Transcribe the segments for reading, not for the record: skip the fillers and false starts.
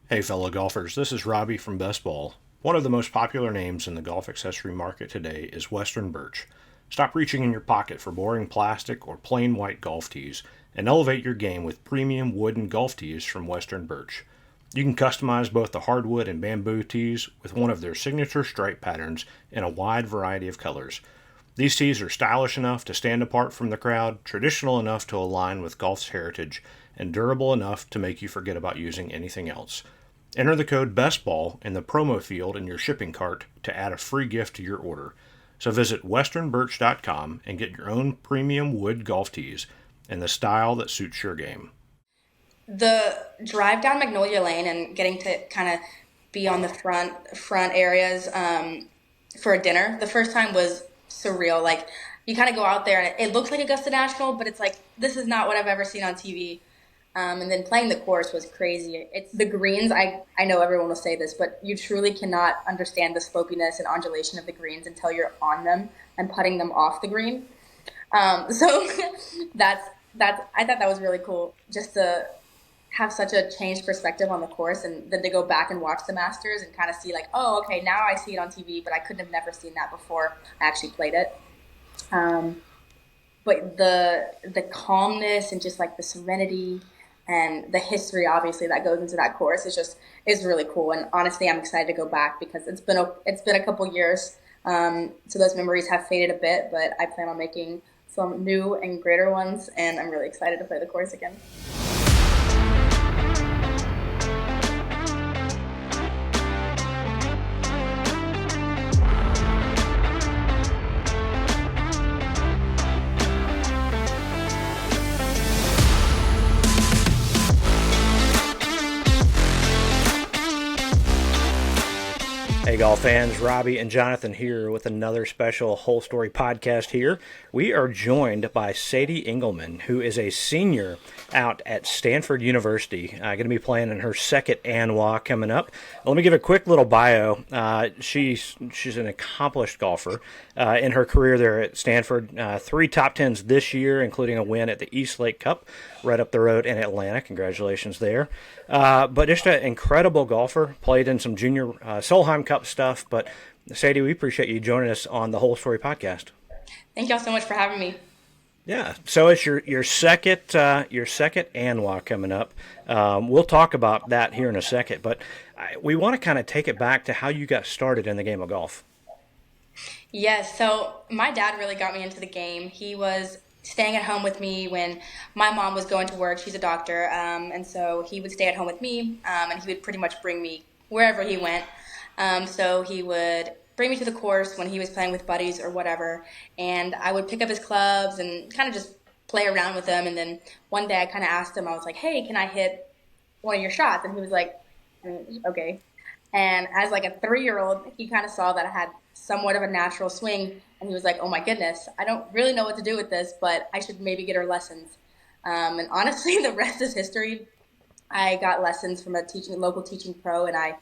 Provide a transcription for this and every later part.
Hey, fellow golfers, this is Robbie from BestBall. One of the most popular names in the golf accessory market today is Western Birch. Stop reaching in your pocket for boring plastic or plain white golf tees and elevate your game with premium wooden golf tees from Western Birch. You can customize both the hardwood and bamboo tees with one of their signature stripe patterns in a wide variety of colors. These tees are stylish enough to stand apart from the crowd, traditional enough to align with golf's heritage, and durable enough to make you forget about using anything else. Enter the code BESTBALL in the promo field in your shipping cart to add a free gift to your order. So visit westernbirch.com and get your own premium wood golf tees in the style that suits your game. The drive down Magnolia Lane and getting to kind of be on the front areas for a dinner the first time was surreal. Like, you kind of go out there and it looks like Augusta National, but it's like, this is not what I've ever seen on TV. And then playing the course was crazy. It's the greens. I know everyone will say this, but you truly cannot understand the slopiness and undulation of the greens until you're on them and putting them off the green. So that's I thought that was really cool, just to have such a changed perspective on the course, and then to go back and watch the Masters and kind of see like, oh, okay, now I see it on TV, but I couldn't have never seen that before I actually played it. But the calmness and just like the serenity and the history, obviously, that goes into that course is really cool. And honestly, I'm excited to go back because it's been a couple years, so those memories have faded a bit. But I plan on making some new and greater ones, and I'm really excited to play the course again. Hey, golf fans, Robbie and Jonathan here with another special Whole Story podcast here. We are joined by Sadie Englemann, who is a senior out at Stanford University, going to be playing in her second ANWA coming up. Let me give a quick little bio. She's an accomplished golfer in her career there at Stanford. 3 top 10s this year, including a win at the East Lake Cup right up the road in Atlanta. Congratulations there. But just an incredible golfer, played in some junior Solheim Cup stuff. But Sadie, we appreciate you joining us on the Whole Story podcast. Thank y'all so much for having me. Yeah, so it's your second ANWA coming up. We'll talk about that here in a second, but we want to kind of take it back to how you got started in the game of golf. Yes, so my dad really got me into the game. He was staying at home with me when my mom was going to work. She's a doctor, and so he would stay at home with me, and he would pretty much bring me wherever he went. So he would bring me to the course when he was playing with buddies or whatever, and I would pick up his clubs and kind of just play around with them. And then one day I kind of asked him, I was like, hey, can I hit one of your shots? And he was like, okay. And as like a 3-year-old, he kind of saw that I had somewhat of a natural swing, and he was like, oh my goodness, I don't really know what to do with this, but I should maybe get her lessons. And honestly, the rest is history. I got lessons from a local teaching pro, and I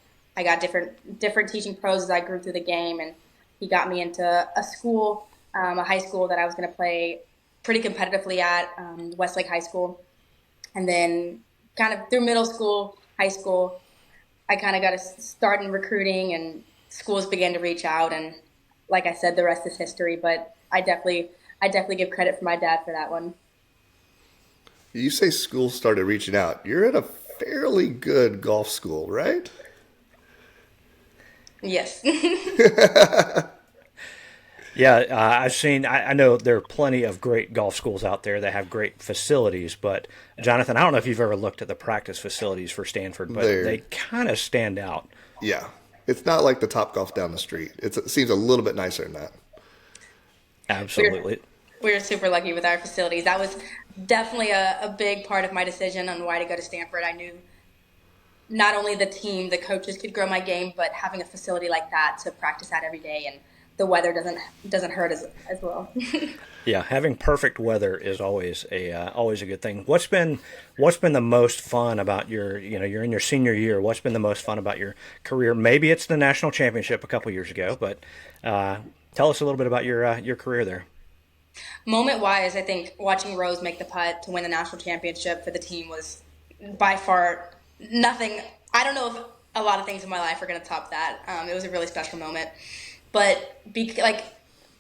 got different teaching pros as I grew through the game, and he got me into a school, a high school that I was going to play pretty competitively at, Westlake High School. And then kind of through middle school, high school, I kind of got to start in recruiting, and schools began to reach out, and like I said, the rest is history. But I definitely give credit for my dad for that one. You say schools started reaching out. You're at a fairly good golf school, right? Yes. Yeah, I've seen. I know there are plenty of great golf schools out there that have great facilities. But Jonathan, I don't know if you've ever looked at the practice facilities for Stanford, but they kind of stand out. Yeah. It's not like the Top Golf down the street. It seems a little bit nicer than that. Absolutely. We're super lucky with our facilities. That was definitely a big part of my decision on why to go to Stanford. I knew not only the team, the coaches could grow my game, but having a facility like that to practice at every day, and the weather doesn't hurt as well. Yeah, having perfect weather is always a good thing. What's been the most fun about you're in your senior year? What's been the most fun about your career? Maybe it's the national championship a couple years ago, but tell us a little bit about your career there. Moment-wise, I think watching Rose make the putt to win the national championship for the team was by far nothing I don't know if a lot of things in my life are going to top that. It was a really special moment, but like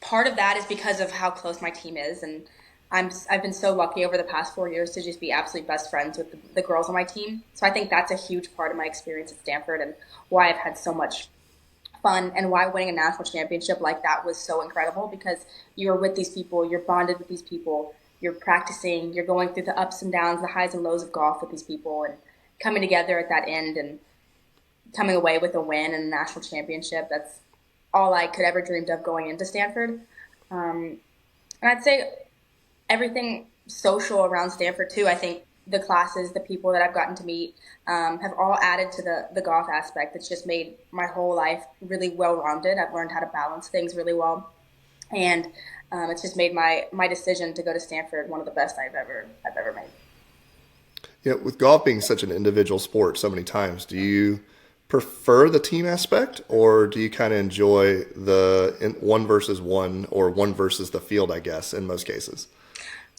part of that is because of how close my team is, and I've been so lucky over the past 4 years to just be absolute best friends with the girls on my team. So I think that's a huge part of my experience at Stanford and why I've had so much fun and why winning a national championship like that was so incredible because you're with these people, you're bonded with these people, you're practicing, you're going through the ups and downs, the highs and lows of golf with these people, and coming together at that end and coming away with a win and a national championship. That's all I could ever dreamed of going into Stanford. And I'd say everything social around Stanford too. I think the classes, the people that I've gotten to meet, have all added to the golf aspect. It's just made my whole life really well rounded. I've learned how to balance things really well, and it's just made my decision to go to Stanford one of the best I've ever made. Yeah, with golf being such an individual sport so many times, do you prefer the team aspect or do you kind of enjoy one versus one or one versus the field, I guess, in most cases?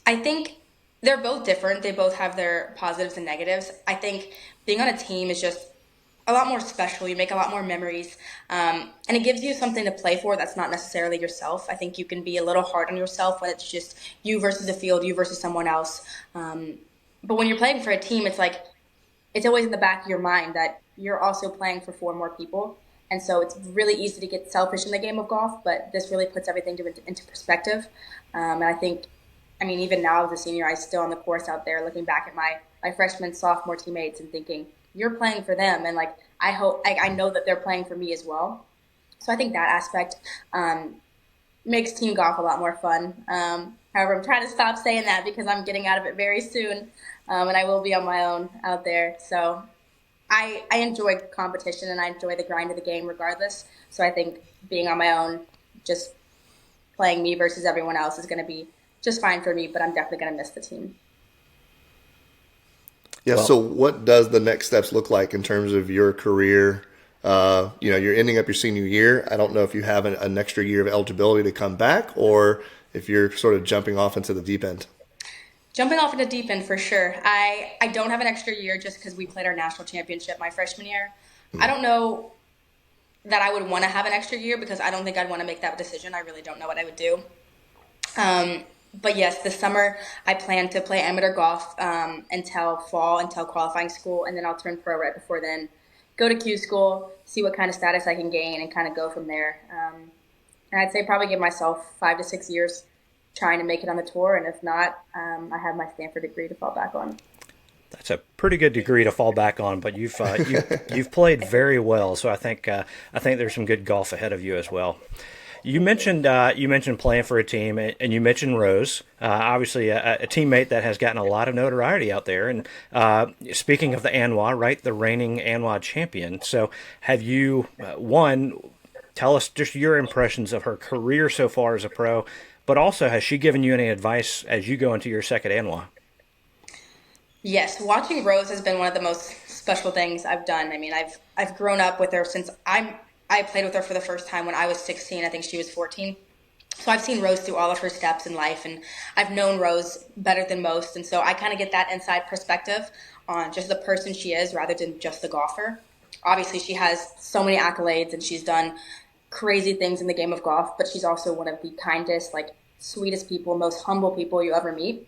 I think they're both different. They both have their positives and negatives. I think being on a team is just a lot more special. You make a lot more memories, and it gives you something to play for that's not necessarily yourself. I think you can be a little hard on yourself when it's just you versus the field, you versus someone else. But when you're playing for a team, it's like it's always in the back of your mind that you're also playing for four more people. And so it's really easy to get selfish in the game of golf, but this really puts everything into perspective. And I think, I mean, even now as a senior, I still on the course out there looking back at my freshman, sophomore teammates and thinking, you're playing for them. And like, I hope, like, I know that they're playing for me as well. So I think that aspect makes team golf a lot more fun. However, I'm trying to stop saying that because I'm getting out of it very soon, and I will be on my own out there. So I enjoy competition and I enjoy the grind of the game regardless. So I think being on my own, just playing me versus everyone else is going to be just fine for me, but I'm definitely going to miss the team. Yeah. Well, So, what does the next steps look like in terms of your career? You're ending up your senior year. I don't know if you have an extra year of eligibility to come back, or if you're sort of jumping off into the deep end. Jumping off into deep end for sure. I don't have an extra year just because we played our national championship my freshman year. I don't know that I would want to have an extra year because I don't think I'd want to make that decision. I really don't know what I would do. But yes, this summer I plan to play amateur golf until fall, until qualifying school, and then I'll turn pro right before then. Go to Q school, see what kind of status I can gain, and kind of go from there. And I'd say probably give myself 5 to 6 years trying to make it on the tour, and if not, I have my Stanford degree to fall back on. that's a pretty good degree to fall back on, but you've played very well, so I think there's some good golf ahead of you as well. You mentioned playing for a team, and you mentioned Rose, obviously a teammate that has gotten a lot of notoriety out there. And speaking of the ANWA, right, the reigning ANWA champion. So have you one? Tell us just your impressions of her career so far as a pro, but also has she given you any advice as you go into your second ANWA? Yes, watching Rose has been one of the most special things I've done. I mean, I've grown up with her since I played with her for the first time when I was 16. I think she was 14. So I've seen Rose through all of her steps in life, and I've known Rose better than most. And so I kind of get that inside perspective on just the person she is rather than just the golfer. Obviously, she has so many accolades, and she's done crazy things in the game of golf, but she's also one of the kindest, like, sweetest people, most humble people you ever meet.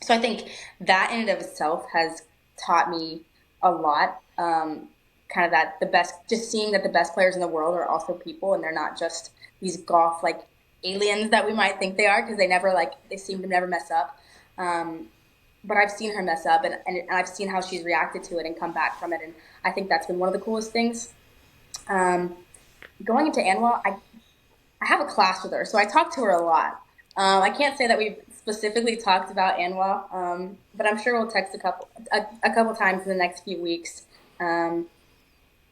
So I think that in and of itself has taught me a lot. Kind of that the best, just seeing that the best players in the world are also people and they're not just these golf like aliens that we might think they are because they seem to never mess up. But I've seen her mess up and I've seen how she's reacted to it and come back from it. And I think that's been one of the coolest things. Going into ANWA, I have a class with her, so I talk to her a lot. I can't say that we've specifically talked about ANWA, but I'm sure we'll text a couple times in the next few weeks.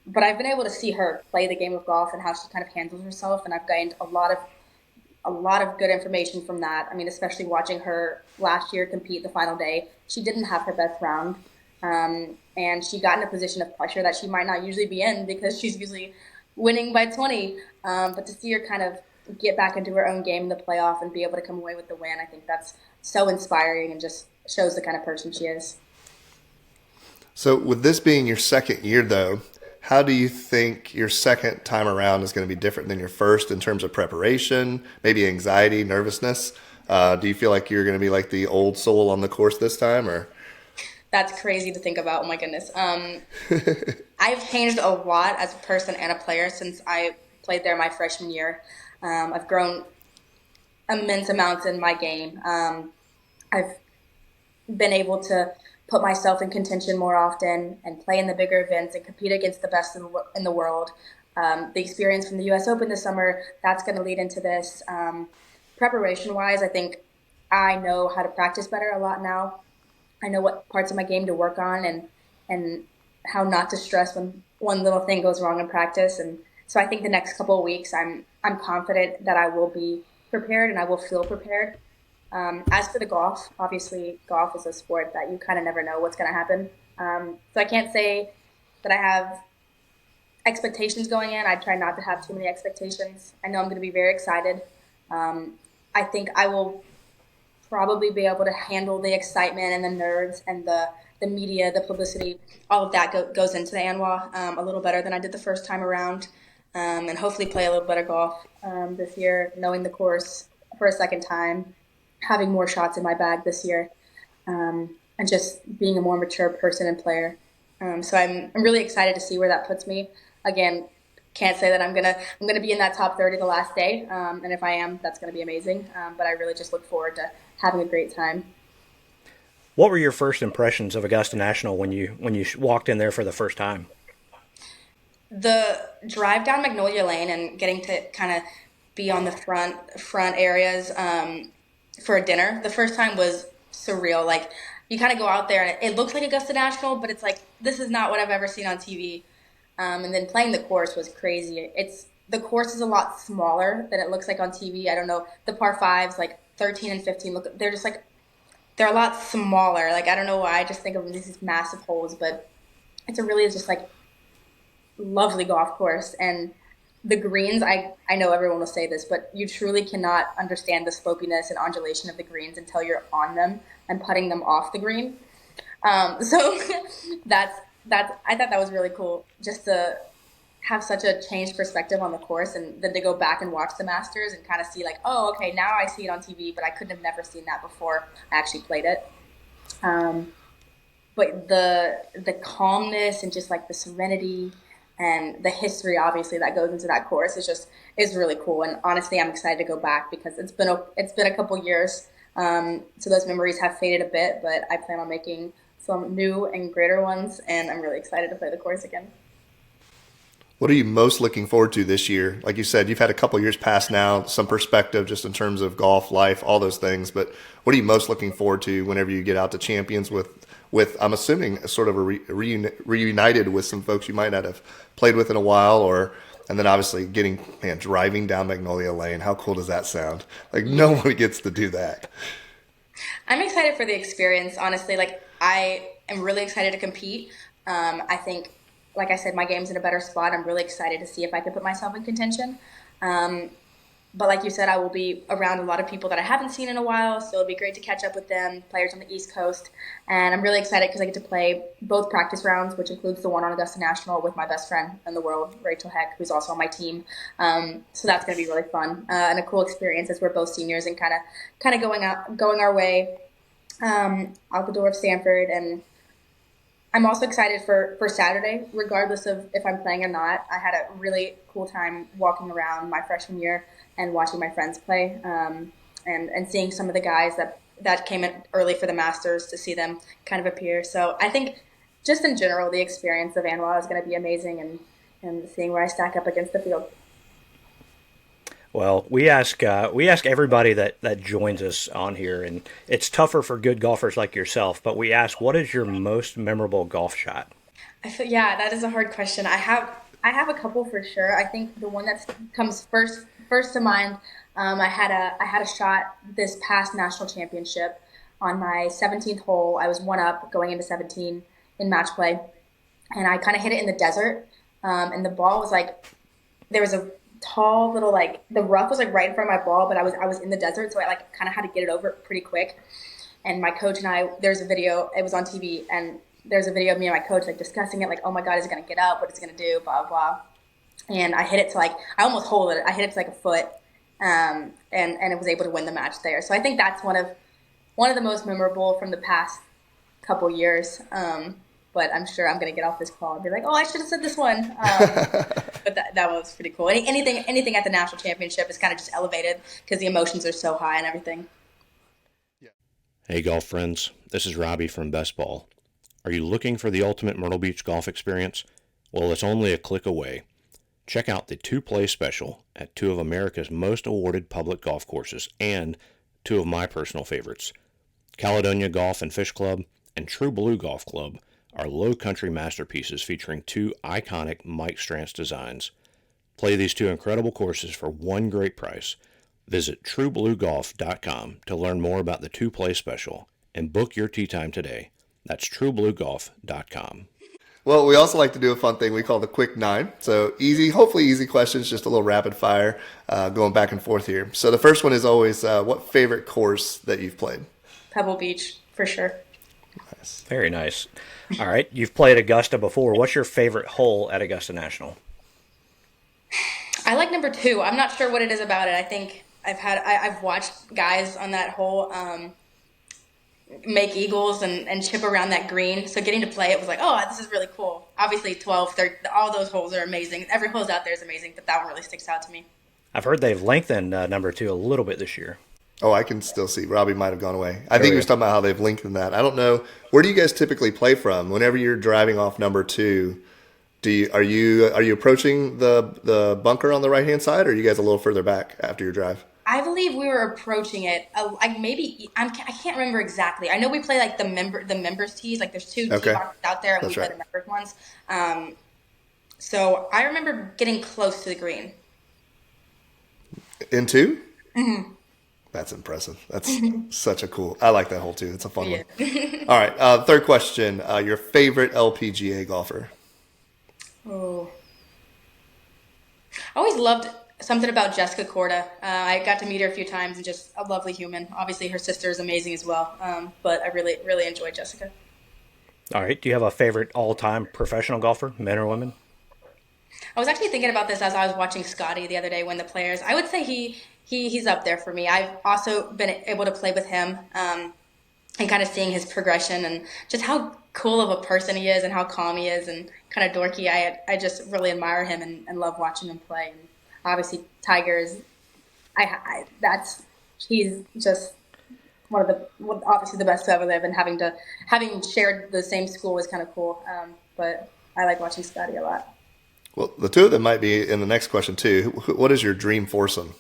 But I've been able to see her play the game of golf and how she kind of handles herself, and I've gained a lot of good information from that. I mean, especially watching her last year compete the final day, she didn't have her best round, and she got in a position of pressure that she might not usually be in because she's usually winning by 20. But to see her kind of get back into her own game in the playoff and be able to come away with the win, I think that's so inspiring and just shows the kind of person she is. So with this being your second year, though, how do you think your second time around is going to be different than your first in terms of preparation, maybe anxiety, nervousness? Do you feel like you're going to be like the old soul on the course this time, or? That's crazy to think about. Oh my goodness. I've changed a lot as a person and a player since I played there my freshman year. I've grown immense amounts in my game. I've been able to put myself in contention more often and play in the bigger events and compete against the best in the world. The experience from the U.S. Open this summer, that's going to lead into this. Preparation-wise, I think I know how to practice better a lot now. I know what parts of my game to work on and how not to stress when one little thing goes wrong in practice. And so I think the next couple of weeks, I'm confident that I will be prepared and I will feel prepared. As for the golf, obviously golf is a sport that you kind of never know what's going to happen. So I can't say that I have expectations going in. I try not to have too many expectations. I know I'm going to be very excited. I think I will probably be able to handle the excitement and the nerves and the media, the publicity, all of that goes into the ANWA a little better than I did the first time around, and hopefully play a little better golf this year, knowing the course for a second time, having more shots in my bag this year, and just being a more mature person and player. So I'm really excited to see where that puts me. Again, can't say that I'm gonna be in that top 30 the last day, and if I am, that's gonna be amazing. But I really just look forward to having a great time. What were your first impressions of Augusta National when you walked in there for the first time? The drive down Magnolia Lane and getting to kind of be on the front areas for a dinner the first time was surreal. Like you kind of go out there and it looks like Augusta National, but it's like this is not what I've ever seen on TV. And then playing the course was crazy. The course is a lot smaller than it looks like on TV. I don't know, the par fives like 13 and 15 look, they're a lot smaller. Like I don't know why I just think of them as these massive holes, but it's a really just like lovely golf course. And the greens, I know everyone will say this, but you truly cannot understand the slopiness and undulation of the greens until you're on them and putting them off the green. So that's I thought that was really cool just to have such a changed perspective on the course and then to go back and watch the Masters and kind of see like, oh, okay, now I see it on TV, but I couldn't have never seen that before I actually played it. But the calmness and just like the serenity and the history, obviously, that goes into that course is really cool. And honestly, I'm excited to go back because it's been a couple years, so those memories have faded a bit. But I plan on making some new and greater ones, and I'm really excited to play the course again. What are you most looking forward to this year? Like you said, you've had a couple years pass now, some perspective just in terms of golf, life, all those things. But what are you most looking forward to whenever you get out to Champions with I'm assuming, a sort of reunited with some folks you might not have played with in a while, and then obviously driving down Magnolia Lane. How cool does that sound? Like no one gets to do that. I'm excited for the experience, honestly. Like I am really excited to compete. I think, like I said, my game's in a better spot. I'm really excited to see if I can put myself in contention. But like you said, I will be around a lot of people that I haven't seen in a while, so it'll be great to catch up with them, players on the East Coast. And I'm really excited because I get to play both practice rounds, which includes the one on Augusta National with my best friend in the world, Rachel Heck, who's also on my team. So that's going to be really fun and a cool experience as we're both seniors and kind of going our way out the door of Stanford. And I'm also excited for Saturday, regardless of if I'm playing or not. I had a really cool time walking around my freshman year and watching my friends play and seeing some of the guys that came in early for the Masters to see them kind of appear. So I think just in general, the experience of ANWA is going to be amazing and seeing where I stack up against the field. Well, we ask everybody that joins us on here, and it's tougher for good golfers like yourself. But we ask, what is your most memorable golf shot? Yeah, that is a hard question. I have a couple for sure. I think the one that comes first to mind. I had a shot this past national championship on my 17th hole. I was 1-up going into 17 in match play, and I kind of hit it in the desert. And the ball was like there was a tall little like the rough was like right in front of my ball, but I was in the desert, so I like kind of had to get it over pretty quick. And my coach and I, there's a video, it was on TV, and there's a video of me and my coach like discussing it, like, oh my God, is it going to get up? What is it going to do? Blah, blah. And I hit it to like, I almost hold it. I hit it to like a foot, and it was able to win the match there. So I think that's one of the most memorable from the past couple years. But I'm sure I'm going to get off this call and be like, oh, I should have said this one. But that was pretty cool. Anything at the national championship is kind of just elevated because the emotions are so high and everything. Hey, golf friends. This is Robbie from BestBall. Are you looking for the ultimate Myrtle Beach golf experience? Well, it's only a click away. Check out the 2-play special at 2 of America's most awarded public golf courses and 2 of my personal favorites. Caledonia Golf and Fish Club and True Blue Golf Club are low country masterpieces featuring 2 iconic Mike Strantz designs. Play these 2 incredible courses for one great price. Visit truebluegolf.com to learn more about the 2-play special and book your tee time today. That's truebluegolf.com. Well, we also like to do a fun thing we call the Quick 9. So easy, hopefully easy questions, just a little rapid fire going back and forth here. So the first one is always what favorite course that you've played? Pebble Beach, for sure. Nice. Very nice. All right, you've played Augusta before. What's your favorite hole at Augusta National? I like number 2. I'm not sure what it is about it. I think I've watched guys on that hole make eagles and chip around that green. So getting to play it was like, oh, this is really cool. Obviously 12, 13, all those holes are amazing. Every hole out there is amazing, but that one really sticks out to me. I've heard they've lengthened number 2 a little bit this year. Oh, I can still see. Robbie might have gone away. I think he was talking about how they've lengthened that. I don't know. Where do you guys typically play from? Whenever you're driving off number 2, are you approaching the bunker on the right hand side, or are you guys a little further back after your drive? I believe we were approaching it. I can't remember exactly. I know we play like the members tees. Like there's 2 tee boxes out there, and we play the members ones. So I remember getting close to the green. In 2? Mm-hmm. That's impressive. That's such a cool. I like that hole too. It's a fun one. All right. Third question. Your favorite LPGA golfer? Oh, I always loved something about Jessica Korda. I got to meet her a few times, and just a lovely human. Obviously, her sister is amazing as well. But I really, really enjoyed Jessica. All right. Do you have a favorite all-time professional golfer, men or women? I was actually thinking about this as I was watching Scotty the other day win the Players. I would say he's up there for me. I've also been able to play with him and kind of seeing his progression and just how cool of a person he is and how calm he is and kind of dorky. I just really admire him and love watching him play. And obviously, Tiger is he's just obviously the best to ever live, and having shared the same school was kind of cool. But I like watching Scotty a lot. Well, the 2 of them might be in the next question too. What is your dream foursome?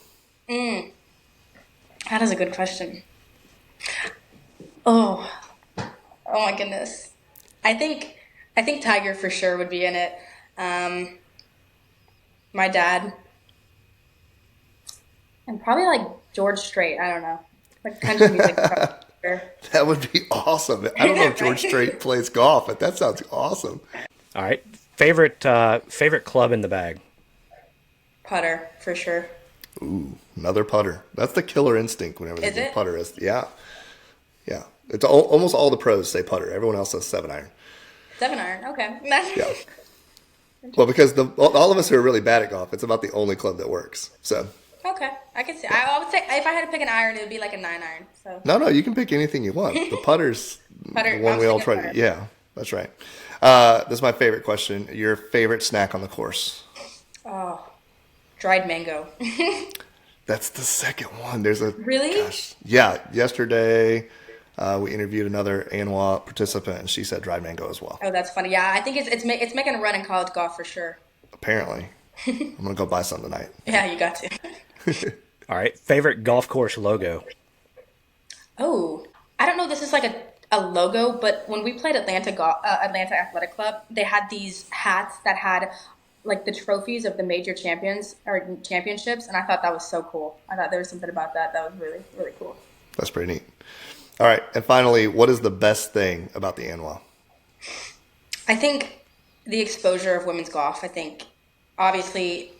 That is a good question. Oh my goodness. I think Tiger for sure would be in it. My dad, and probably like George Strait. I don't know, like country music. That would be awesome. I don't know if George Strait plays golf, but that sounds awesome. All right. Favorite club in the bag? Putter, for sure. Ooh, another putter. That's the killer instinct whenever they do putter. Yeah. It's almost all the pros say putter. Everyone else says 7-iron. 7-iron, okay. Yeah. Well, because all of us who are really bad at golf, it's about the only club that works. So. Okay, I can see. I would say if I had to pick an iron, it would be like a 9-iron. So. No, you can pick anything you want. The putter's the one we all try to. Yeah, that's right. This is my favorite question. Your favorite snack on the course? Oh, dried mango. That's the second one. There's a really? Gosh, yeah. Yesterday, we interviewed another ANWA participant, and she said dried mango as well. Oh, that's funny. Yeah, I think it's making a run in college golf for sure. Apparently, I'm gonna go buy some tonight. Yeah, you got to. All right. Favorite golf course logo? Oh, I don't know. This is like a logo, but when we played Atlanta Athletic Club, they had these hats that had like the trophies of the major championships, and I thought that was so cool. I thought there was something about that was really, really cool. That's pretty neat. All right, and finally, what is the best thing about the ANWA? I think the exposure of women's golf. I think obviously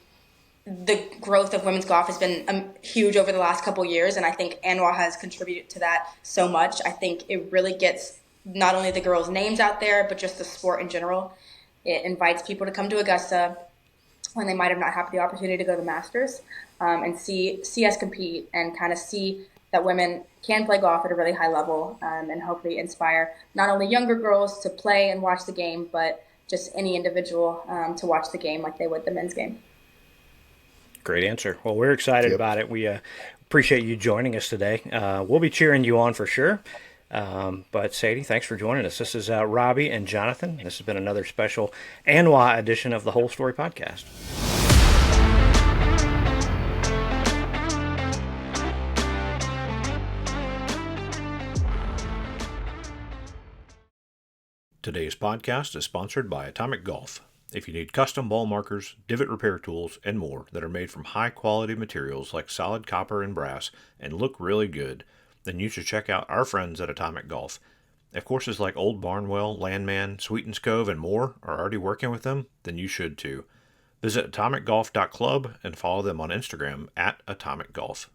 the growth of women's golf has been huge over the last couple of years, and I think ANWA has contributed to that so much. I think it really gets not only the girls' names out there, but just the sport in general. It invites people to come to Augusta when they might have not had the opportunity to go to the Masters, and see us compete and kind of see that women can play golf at a really high level, and hopefully inspire not only younger girls to play and watch the game, but just any individual to watch the game like they would the men's game. Great answer. Well, we're excited Yep. about it. We appreciate you joining us today. We'll be cheering you on for sure. But Sadie, thanks for joining us. This is Robbie and Jonathan. This has been another special ANWA edition of the Whole Story Podcast. Today's podcast is sponsored by Atomic Golf. If you need custom ball markers, divot repair tools, and more that are made from high-quality materials like solid copper and brass and look really good, then you should check out our friends at Atomic Golf. If courses like Old Barnwell, Landman, Sweetens Cove, and more are already working with them, then you should too. Visit atomicgolf.club and follow them on Instagram at Atomic Golf.